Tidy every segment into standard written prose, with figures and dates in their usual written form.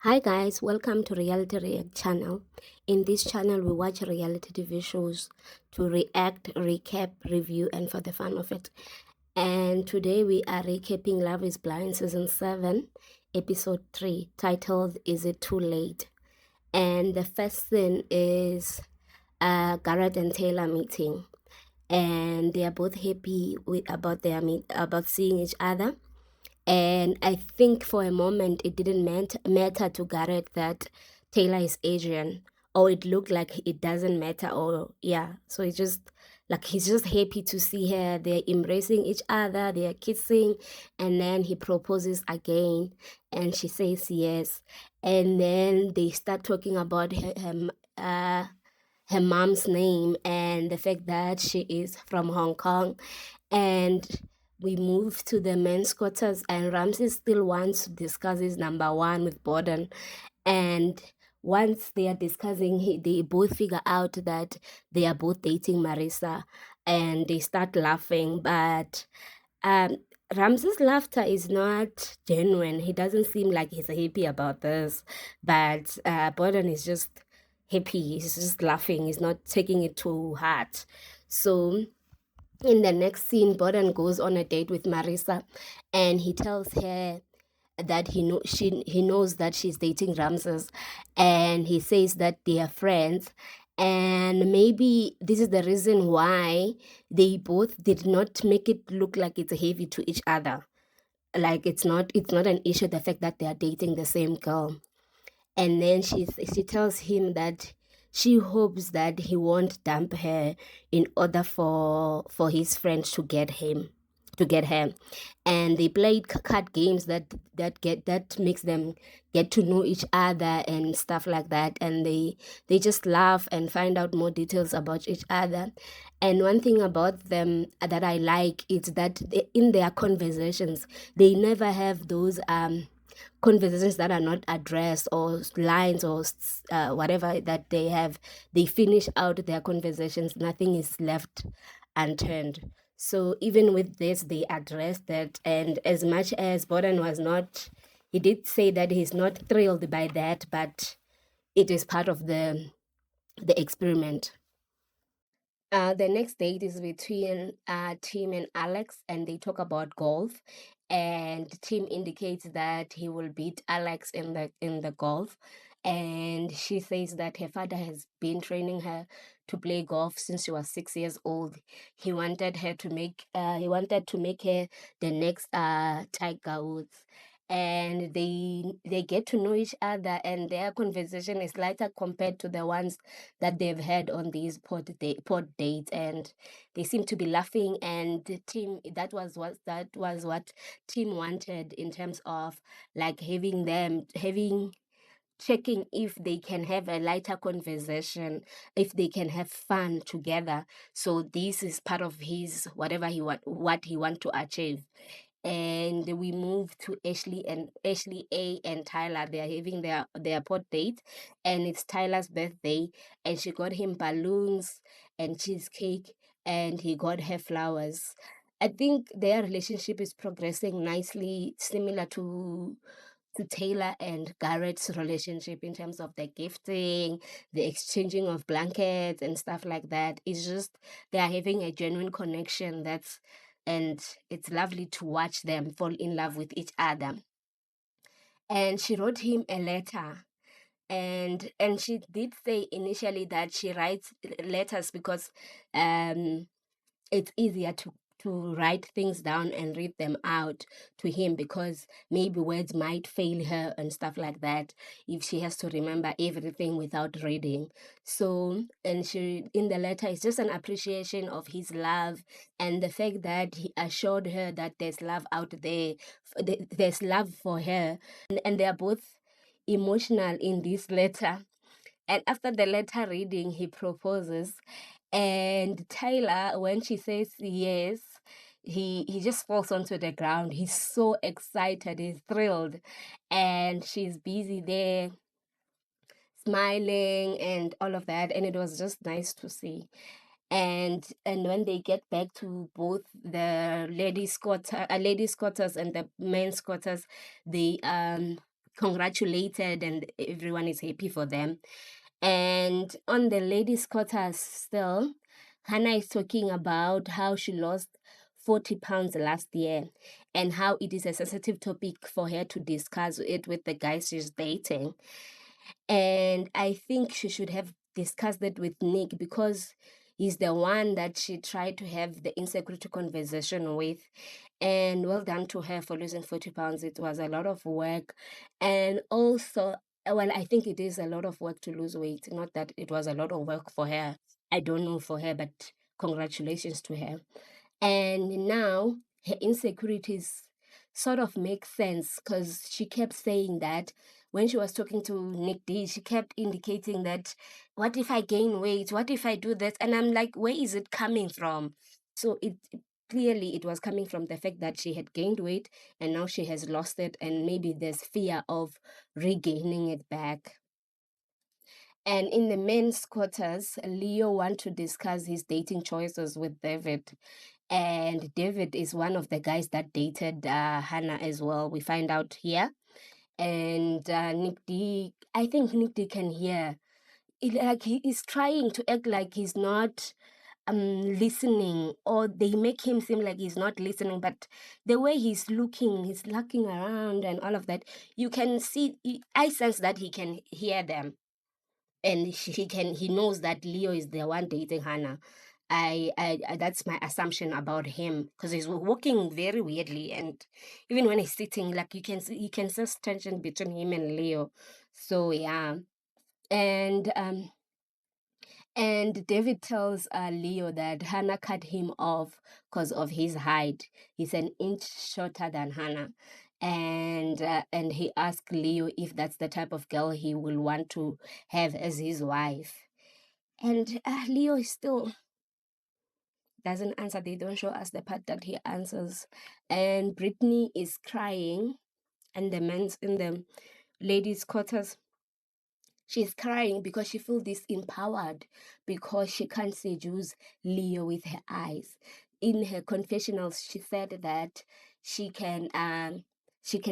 Hi guys, welcome to Reality React channel. In this channel, we watch reality TV shows to react, recap, review, and for the fun of it. And today we are recapping Love is Blind Season 7, Episode 3, titled Is It Too Late? And the first thing is Garrett and Taylor meeting. And they are both happy about about seeing each other. And I think for a moment it didn't matter to Garrett that Taylor is Asian, or it looked like it doesn't matter, or yeah. So it's just like he's just happy to see her. They're embracing each other, they're kissing, and then he proposes again, and she says yes. And then they start talking about her mom's name and the fact that she is from Hong Kong. And we move to the men's quarters, and Ramsey still wants to discuss his number one with Borden. And once they are discussing, they both figure out that they are both dating Marissa, and they start laughing. But um, Ramsey's laughter is not genuine. He doesn't seem like he's happy about this. But Borden is just happy. He's just laughing. He's not taking it too hard. So in the next scene, Borden goes on a date with Marissa, and he tells her that he knows that she's dating Ramses, and he says that they are friends, and maybe this is the reason why they both did not make it look like it's heavy to each other. Like it's not an issue, the fact that they are dating the same girl. And then she tells him that she hopes that he won't dump her in order for his friends to get her. And they played card games that makes them get to know each other and stuff like that. And they just laugh and find out more details about each other. And one thing about them that I like is that in their conversations they never have those conversations that are not addressed, or lines, or whatever that they have. They finish out their conversations, nothing is left unturned. So even with this, they addressed that. And as much as Borden was not, he did say that he's not thrilled by that, but it is part of the experiment. The next date is between Tim and Alex, and they talk about golf. And Tim indicates that he will beat Alex in the golf, and she says that her father has been training her to play golf since she was 6 years old. He wanted to make her the next Tiger Woods. And they get to know each other, and their conversation is lighter compared to the ones that they've had on these pod dates, and they seem to be laughing. And the team, that was what Tim wanted, in terms of like having checking if they can have a lighter conversation, if they can have fun together. So this is part of his whatever what he want to achieve. And we move to Ashley A and Tyler. They are having their pod date, and it's Tyler's birthday, and she got him balloons and cheesecake, and he got her flowers. I think their relationship is progressing nicely, similar to Taylor and Garrett's relationship, in terms of the gifting, the exchanging of blankets and stuff like that. It's just they are having a genuine connection, and it's lovely to watch them fall in love with each other. And she wrote him a letter, and she did say initially that she writes letters because it's easier to write things down and read them out to him, because maybe words might fail her and stuff like that if she has to remember everything without reading. So, and she, in the letter, it's just an appreciation of his love, and the fact that he assured her that there's love out there, there's love for her, and they are both emotional in this letter. And after the letter reading, he proposes. And Tyler, when she says yes, he just falls onto the ground. He's so excited, he's thrilled. And she's busy there smiling and all of that. And it was just nice to see. And when they get back to both the ladies quarters and the men's quarters, they congratulated and everyone is happy for them. And on the ladies' quarters still, Hannah is talking about how she lost 40 pounds last year and how it is a sensitive topic for her to discuss it with the guys she's dating. And I think she should have discussed it with Nick because he's the one that she tried to have the insecurity conversation with. And well done to her for losing 40 pounds. It was a lot of work. And also, well, I think it is a lot of work to lose weight. Not that it was a lot of work for her. I don't know for her, but congratulations to her. And now her insecurities sort of make sense because she kept saying that when she was talking to Nick D, she kept indicating that, what if I gain weight? What if I do this? And I'm like, where is it coming from? So clearly it was coming from the fact that she had gained weight and now she has lost it, and maybe there's fear of regaining it back. And in the men's quarters, Leo want to discuss his dating choices with David. And David is one of the guys that dated Hannah as well. We find out here. And Nick D, I think Nick D can hear. Like he is trying to act like he's not listening, or they make him seem like he's not listening, but the way he's looking around and all of that, you can see, I sense that he can hear them, and he knows that Leo is the one dating Hannah. I that's my assumption about him because he's walking very weirdly, and even when he's sitting, like you can sense tension between him and Leo. So yeah, and David tells Leo that Hannah cut him off because of his height. He's an inch shorter than Hannah. And he asked Leo if that's the type of girl he will want to have as his wife. And Leo still doesn't answer. They don't show us the part that he answers. And Brittany is crying, and the men's in the ladies' quarters, she's crying because she feels disempowered because she can't seduce Leo with her eyes. In her confessionals, she said that she can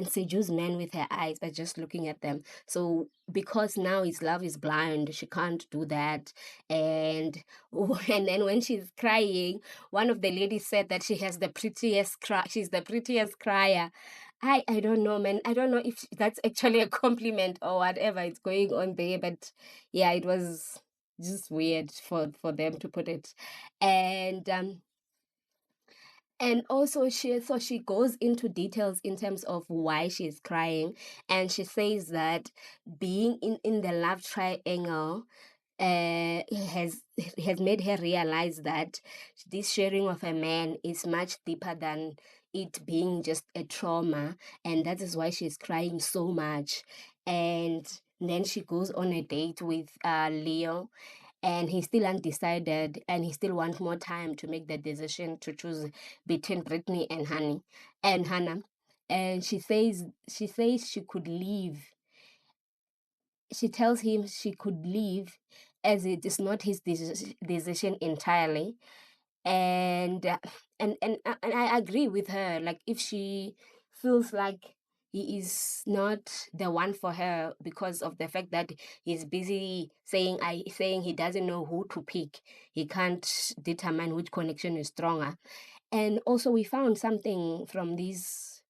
seduce men with her eyes by just looking at them. So because now his love is blind, she can't do that. And and then when she's crying, one of the ladies said that she has the prettiest cry. She's the prettiest crier. I don't know, man. I don't know if that's actually a compliment or whatever is going on there, but yeah, it was just weird for them to put it. And also she goes into details in terms of why she's crying, and she says that being in the love triangle has made her realize that this sharing of a man is much deeper than it being just a trauma, and that is why she's crying so much. And then she goes on a date with Leo, and he's still undecided, and he still wants more time to make the decision to choose between Brittany and Hannah. And she says she could leave. She tells him she could leave as it is not his decision entirely. And and I agree with her. Like, if she feels like he is not the one for her because of the fact that he's busy saying he doesn't know who to pick, he can't determine which connection is stronger. And also, we found something from these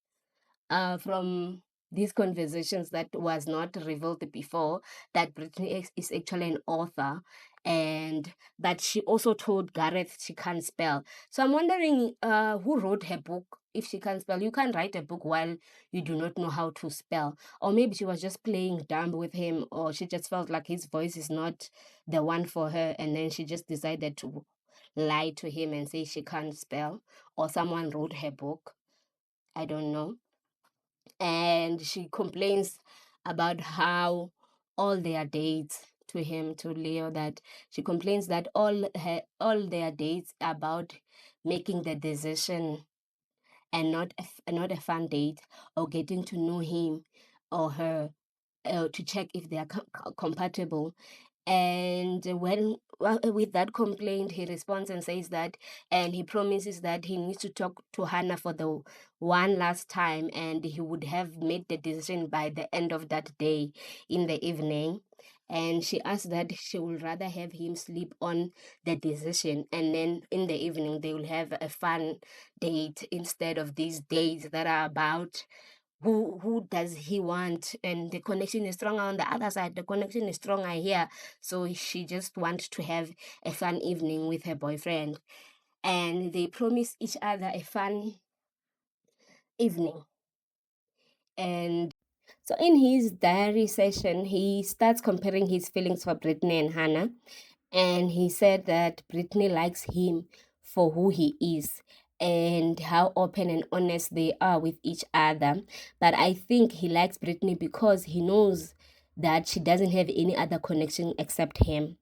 conversations that was not revealed before, that Brittany is actually an author, and that she also told Gareth she can't spell. So I'm wondering who wrote her book if she can't spell. You can't write a book while you do not know how to spell. Or maybe she was just playing dumb with him, or she just felt like his voice is not the one for her, and then she just decided to lie to him and say she can't spell, or someone wrote her book. I don't know. And she complains about how all their dates to him, to Leo, that she complains that all their dates about making the decision, and not a fun date, or getting to know him or her, to check if they are compatible. And with that complaint, he responds and says that, and he promises that he needs to talk to Hannah for the one last time, and he would have made the decision by the end of that day in the evening. And she asked that she would rather have him sleep on the decision, and then in the evening they will have a fun date instead of these dates that are about who does he want, and the connection is stronger on the other side, the connection is stronger here. So she just wants to have a fun evening with her boyfriend, and they promise each other a fun evening. And so in his diary session, he starts comparing his feelings for Brittany and Hannah. And he said that Brittany likes him for who he is and how open and honest they are with each other. But I think he likes Brittany because he knows that she doesn't have any other connection except him.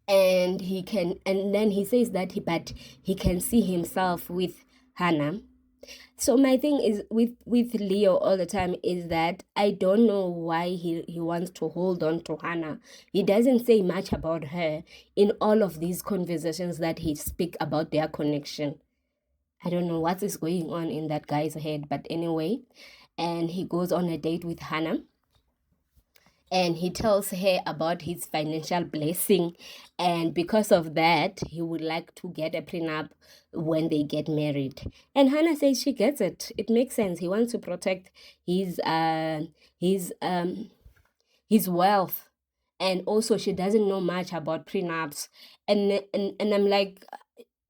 And then he says that but he can see himself with Hannah. So my thing is with Leo all the time is that I don't know why he wants to hold on to Hannah. He doesn't say much about her in all of these conversations that he speak about their connection. I don't know what is going on in that guy's head, but anyway, and he goes on a date with Hannah, and he tells her about his financial blessing, and because of that he would like to get a prenup when they get married. And Hannah says she gets it, it makes sense. He wants to protect his his um his wealth, and also she doesn't know much about prenups. And I'm like,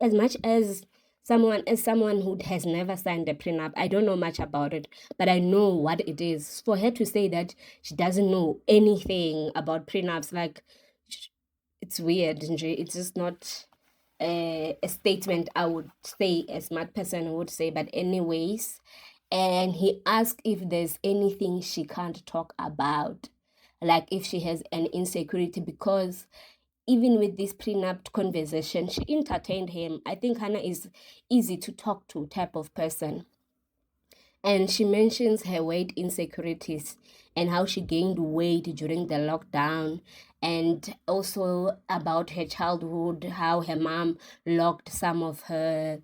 as much as someone who has never signed a prenup, I don't know much about it, but I know what it is. For her to say that she doesn't know anything about prenups, like, it's weird, nje. It's just not a statement I would say a smart person would say. But anyways, and he asked if there's anything she can't talk about, like if she has an insecurity, because even with this prenup conversation, she entertained him. I think Hannah is easy to talk to type of person. And she mentions her weight insecurities and how she gained weight during the lockdown, and also about her childhood, how her mom locked some of her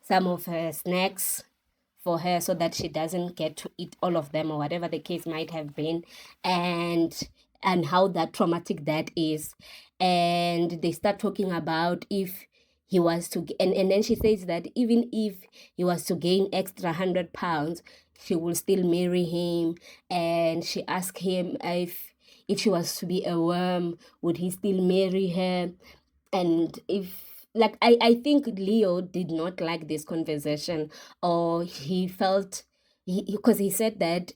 snacks for her so that she doesn't get to eat all of them, or whatever the case might have been, and how that traumatic that is. And they start talking about if he was to and then she says that even if he was to gain extra 100 pounds, she will still marry him. And she asked him if she was to be a worm, would he still marry her? And if, like, I think Leo did not like this conversation, or he felt, because he said that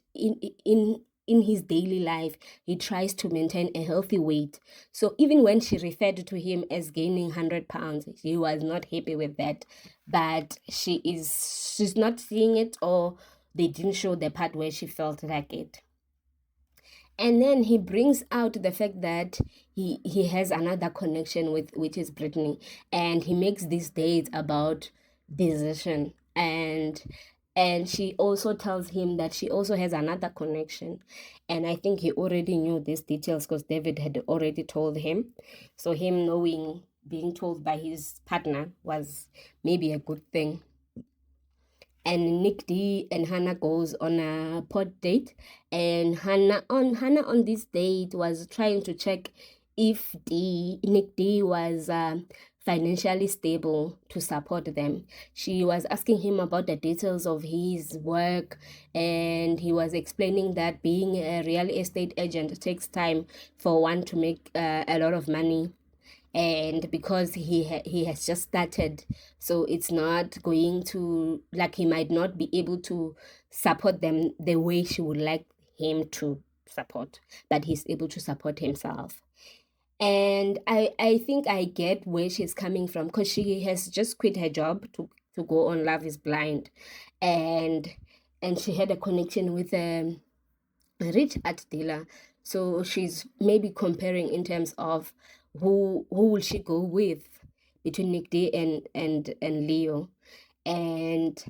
in his daily life he tries to maintain a healthy weight. So even when she referred to him as gaining 100 pounds, he was not happy with that. But she's not seeing it, or they didn't show the part where she felt like it. And then he brings out the fact that he has another connection with, which is Brittany, and he makes these dates about decision. And she also tells him that she also has another connection. And I think he already knew these details because David had already told him. So him knowing, being told by his partner, was maybe a good thing. And Nick D and Hannah goes on a pod date, and Hannah on this date was trying to check if Nick D was financially stable to support them. She was asking him about the details of his work, and he was explaining that being a real estate agent takes time for one to make a lot of money. And because he has just started, so it's not going to, like, he might not be able to support them the way she would like him to support, but he's able to support himself. And I think I get where she's coming from, because she has just quit her job to go on Love is Blind. And she had a connection with a rich art dealer. So she's maybe comparing in terms of who will she go with between Nick D and Leo. And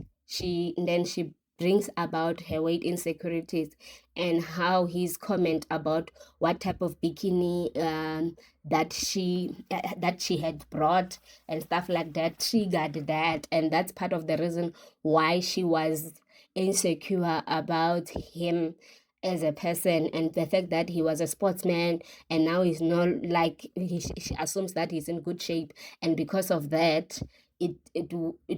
then she brings about her weight insecurities, and how his comment about what type of bikini that she had brought and stuff like that triggered that, and that's part of the reason why she was insecure about him as a person, and the fact that he was a sportsman and now he's not like she assumes that he's in good shape, and because of that it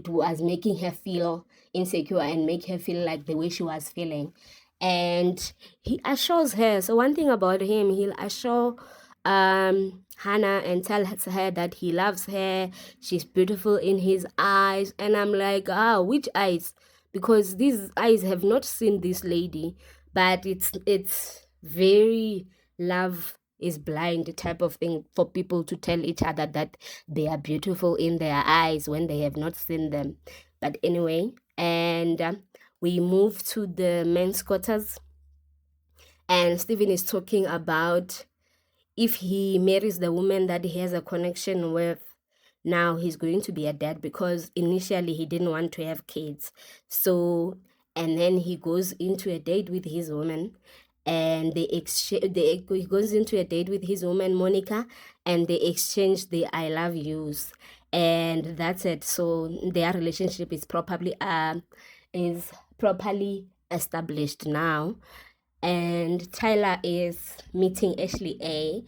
was making her feel insecure and make her feel like the way she was feeling. And he assures her, so one thing about him, he'll assure Hannah and tell her that he loves her, she's beautiful in his eyes. And I'm like, which eyes? Because these eyes have not seen this lady, but it's very love is blind type of thing for people to tell each other that they are beautiful in their eyes when they have not seen them. But anyway, and we move to the men's quarters, and Stephen is talking about if he marries the woman that he has a connection with, now he's going to be a dad, because initially he didn't want to have kids. So, and then he goes into a date with his woman, and he goes into a date with his woman Monica, and they exchange the I love yous, and that's it. So their relationship is properly established now. And Tyler is meeting Ashley A.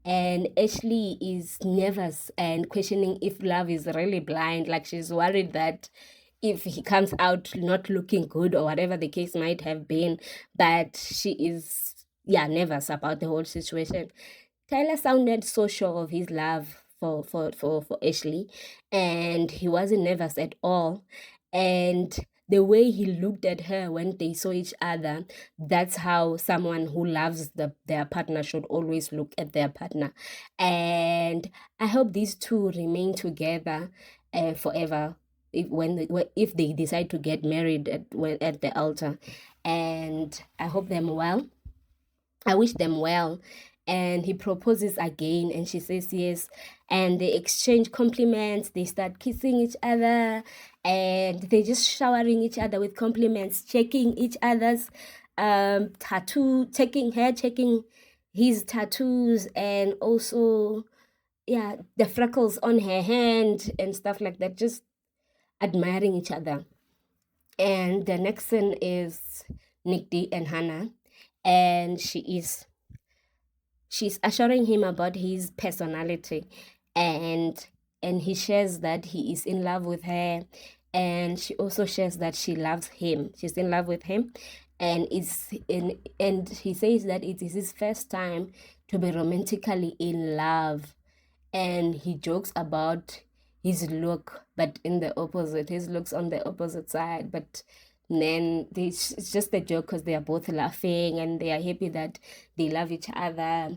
And Ashley is nervous and questioning if love is really blind. Like, she's worried that if he comes out not looking good or whatever the case might have been, but she is, yeah, nervous about the whole situation. Tyler sounded so sure of his love for Ashley, and he wasn't nervous at all. And the way he looked at her when they saw each other, that's how someone who loves their partner should always look at their partner. And I hope these two remain together forever if they decide to get married at the altar. And I hope them well. I wish them well. And he proposes again, and she says yes. And they exchange compliments. They start kissing each other, and they just showering each other with compliments, checking each other's checking his tattoos, and also, yeah, the freckles on her hand and stuff like that. Just admiring each other. And the next scene is Nick D and Hannah, and she's assuring him about his personality, and he shares that he is in love with her, and she also shares that she loves him, she's in love with him, and he says that it is his first time to be romantically in love. And he jokes about his look, but in the opposite, his looks on the opposite side. But then it's just a joke because they are both laughing and they are happy that they love each other.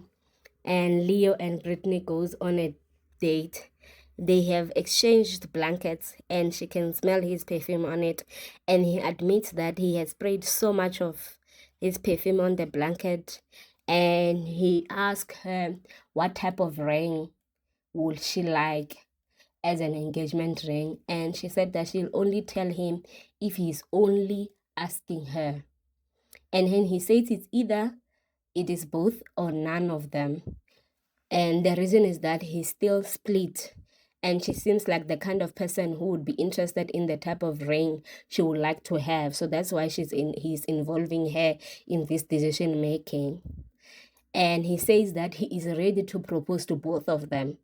And Leo and Brittany goes on a date. They have exchanged blankets, and she can smell his perfume on it, and he admits that he has sprayed so much of his perfume on the blanket. And he asks her what type of ring would she like as an engagement ring, and she said that she'll only tell him if he's only asking her. And then he says it is both or none of them. And the reason is that he's still split, and she seems like the kind of person who would be interested in the type of ring she would like to have. So that's why he's involving her in this decision making. And he says that he is ready to propose to both of them.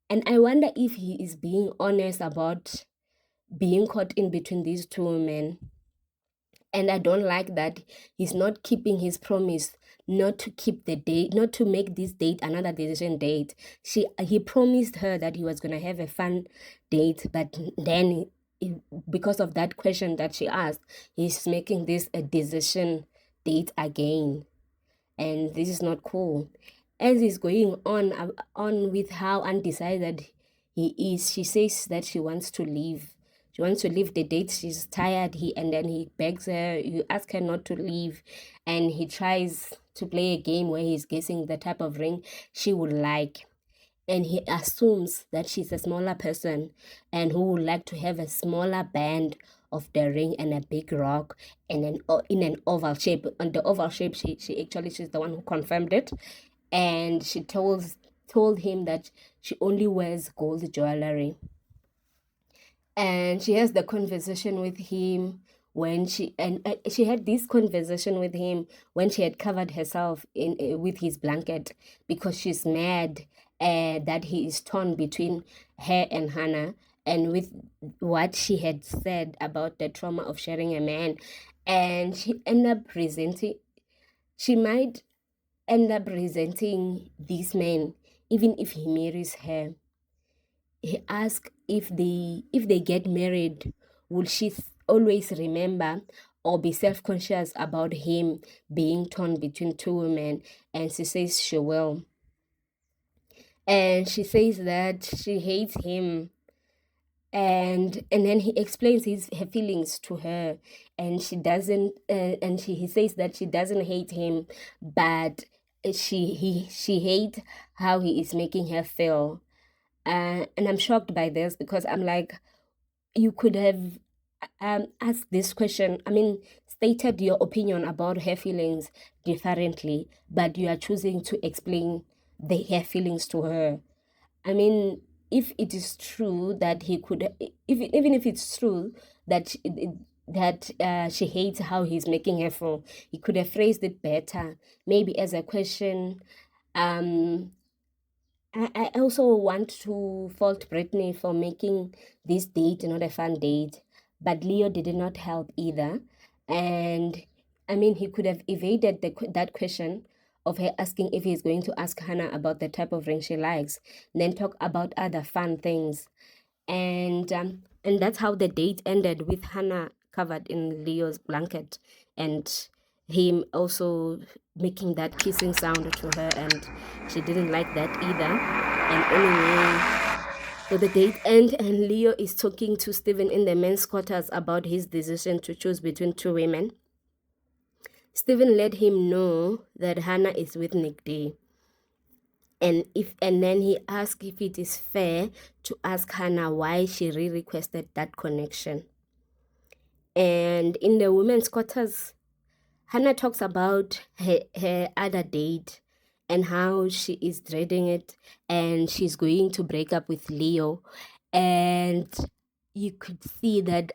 And I wonder if he is being honest about being caught in between these two women. And I don't like that he's not keeping his promise not to keep the date, not to make this date another decision date. He promised her that he was gonna have a fun date, but then because of that question that she asked, he's making this a decision date again, and this is not cool. As he's going on with how undecided he is, she says that she wants to leave. She wants to leave the date. She's tired. And then he begs her. You ask her not to leave, and he tries to play a game where he's guessing the type of ring she would like. And he assumes that she's a smaller person and who would like to have a smaller band of the ring and a big rock and in an oval shape. On the oval shape, she's the one who confirmed it, and she told him that she only wears gold jewelry. And she has the conversation with him when she had this conversation with him when she had covered herself in with his blanket because she's mad that he is torn between her and Hannah, and with what she had said about the trauma of sharing a man. And she might end up resenting this man even if he marries her. He asked if they get married, will she always remember or be self-conscious about him being torn between two women? And she says she will. And she says that she hates him, and then he explains her feelings to her, and she doesn't he says that she doesn't hate him, but she hates how he is making her feel. And I'm shocked by this because I'm like, you could have asked this question. I mean, stated your opinion about her feelings differently, but you are choosing to explain her feelings to her. I mean, if it is true that he could, if even if it's true that she hates how he's making her feel, he could have phrased it better, maybe as a question. Um, I also want to fault Brittany for making this date not a fun date, but Leo did not help either. And I mean, he could have evaded that question of her asking if he's going to ask Hannah about the type of ring she likes, then talk about other fun things. And that's how the date ended, with Hannah covered in Leo's blanket and him also making that kissing sound to her, and she didn't like that either. And anyway, so the date ends, and Leo is talking to Stephen in the men's quarters about his decision to choose between two women. Stephen let him know that Hannah is with Nick D. And then he asked if it is fair to ask Hannah why she requested that connection. And in the women's quarters, Hannah talks about her other date and how she is dreading it, and she's going to break up with Leo. And you could see that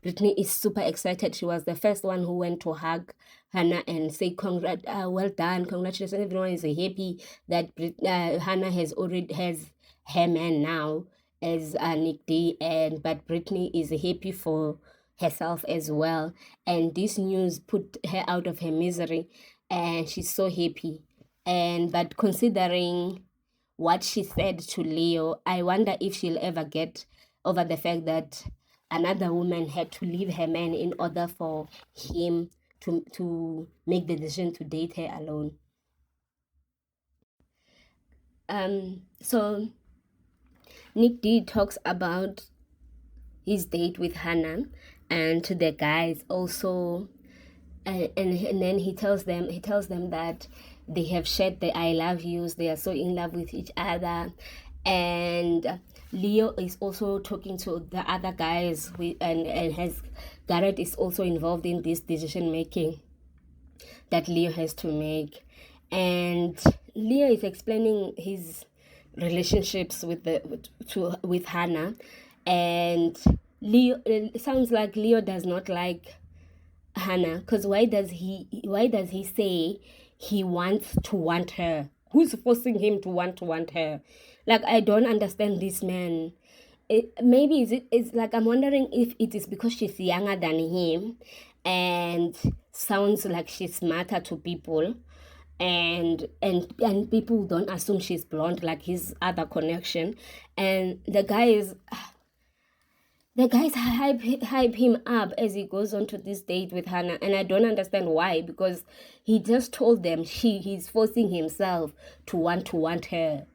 Brittany is super excited. She was the first one who went to hug Hannah and say, well done, congratulations. Everyone is happy that Hannah has her man now as Nick D, but Brittany is happy for herself as well. And this news put her out of her misery, and she's so happy. But considering what she said to Leo, I wonder if she'll ever get over the fact that another woman had to leave her man in order for him to make the decision to date her alone. So Nick D talks about his date with Hannah and to the guys also, and then he tells them that they have shared the I love yous, they are so in love with each other. And Leo is also talking to the other guys and Garrett is also involved in this decision making that Leo has to make. And Leo is explaining his relationships with Hannah, and Leo, it sounds like Leo does not like Hannah, because why does he say he want her? Who's forcing him to want her? Like, I don't understand this man. It's like, I'm wondering if it is because she's younger than him and sounds like she's smarter to people, and people don't assume she's blonde like his other connection. And the guys hype him up as he goes on to this date with Hannah, and I don't understand why, because he just told them he's forcing himself to want her.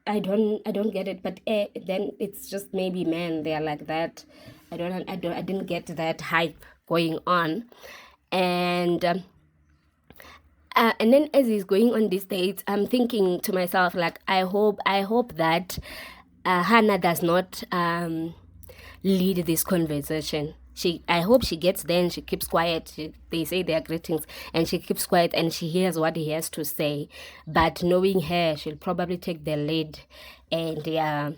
I don't get it, but then it's just maybe men, they are like that. I didn't get that hype going on. And then as he's going on this date, I'm thinking to myself, like, I hope that Hannah does not lead this conversation. I hope she gets there and she keeps quiet. They say their greetings and she keeps quiet and she hears what he has to say. But knowing her, she'll probably take the lead. And yeah.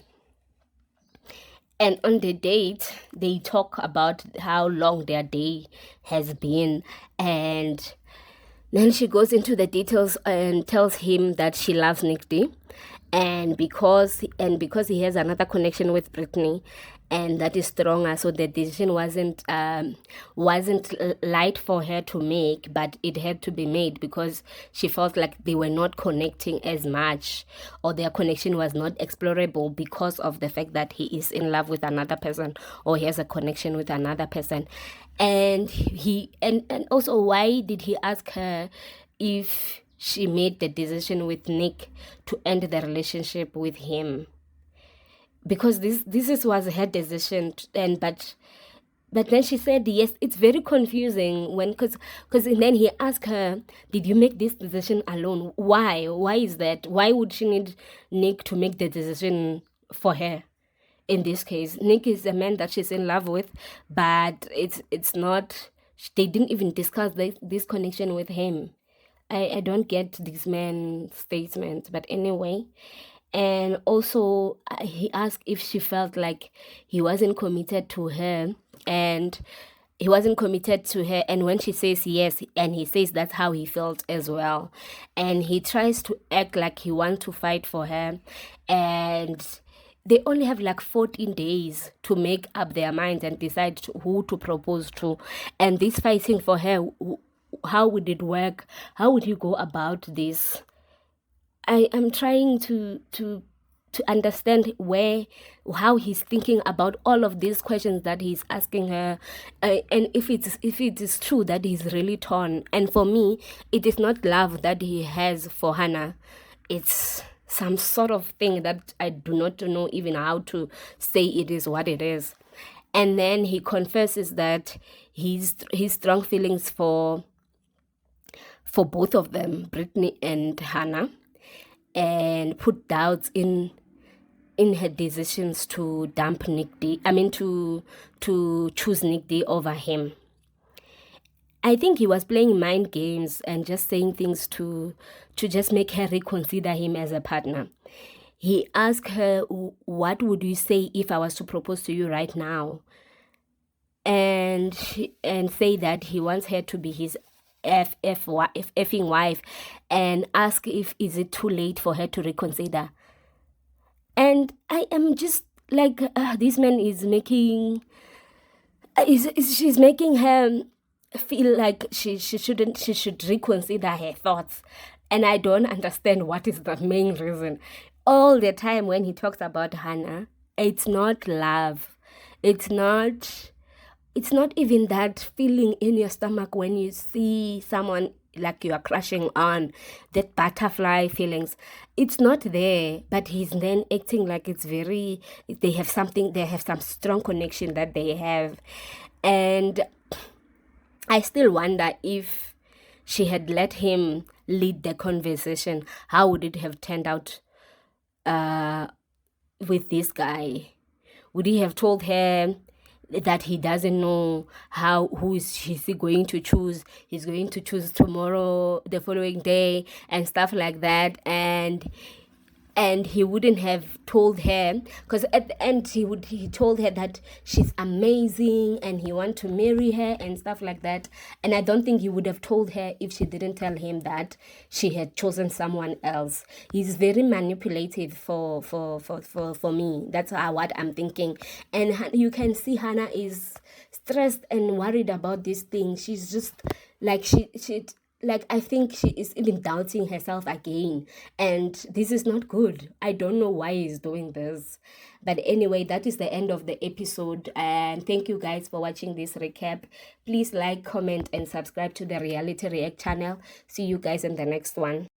And on the date, they talk about how long their day has been. And then she goes into the details and tells him that she loves Nick D, and because he has another connection with Brittany, and that is stronger. So the decision wasn't light for her to make, but it had to be made because she felt like they were not connecting as much, or their connection was not explorable because of the fact that he is in love with another person, or he has a connection with another person. And also, why did he ask her if she made the decision with Nick to end the relationship with him? Because was her decision, and but then she said yes. It's very confusing when, because then he asked her, did you make this decision alone? Why is that? Why would she need Nick to make the decision for her? In this case, Nick is a man that she's in love with, but it's not, they didn't even discuss this connection with him. I don't get this man's statement, but anyway. And also, he asked if she felt like he wasn't committed to her, and he wasn't committed to her. And when she says yes, and he says that's how he felt as well. And he tries to act like he wants to fight for her. And they only have like 14 days to make up their minds and decide who to propose to. And this fighting for her, how would it work? How would you go about this? I am trying to understand how he's thinking about all of these questions that he's asking her, and if it is true that he's really torn. And for me, it is not love that he has for Hannah. It's some sort of thing that I do not know even how to say it is what it is. And then he confesses that his strong feelings for both of them, Brittany and Hannah, and put doubts in her decisions to dump Nick D. I mean to choose Nick D over him. I think he was playing mind games and just saying things to just make her reconsider him as a partner. He asked her, what would you say if I was to propose to you right now? And say that he wants her to be his effing wife, and ask if is it too late for her to reconsider. And I am just like, this man is making, she's making her feel like she should reconsider her thoughts. And I don't understand what is the main reason. All the time when he talks about Hannah, it's not love. It's not even that feeling in your stomach when you see someone like you are crushing on, that butterfly feelings. It's not there, but he's then acting like it's very, they have some strong connection that they have. And I still wonder, if she had let him lead the conversation, how would it have turned out with this guy? Would he have told her that he doesn't know who is he going to choose? He's going to choose tomorrow, the following day, and stuff like that. And he wouldn't have told her, because at the end he told her that she's amazing and he want to marry her and stuff like that. And I don't think he would have told her if she didn't tell him that she had chosen someone else. He's very manipulative for me. That's what I'm thinking. And you can see Hannah is stressed and worried about this thing. She's just like, I think she is even doubting herself again. And this is not good. I don't know why he's doing this. But anyway, that is the end of the episode. And thank you guys for watching this recap. Please like, comment, and subscribe to the Reality React channel. See you guys in the next one.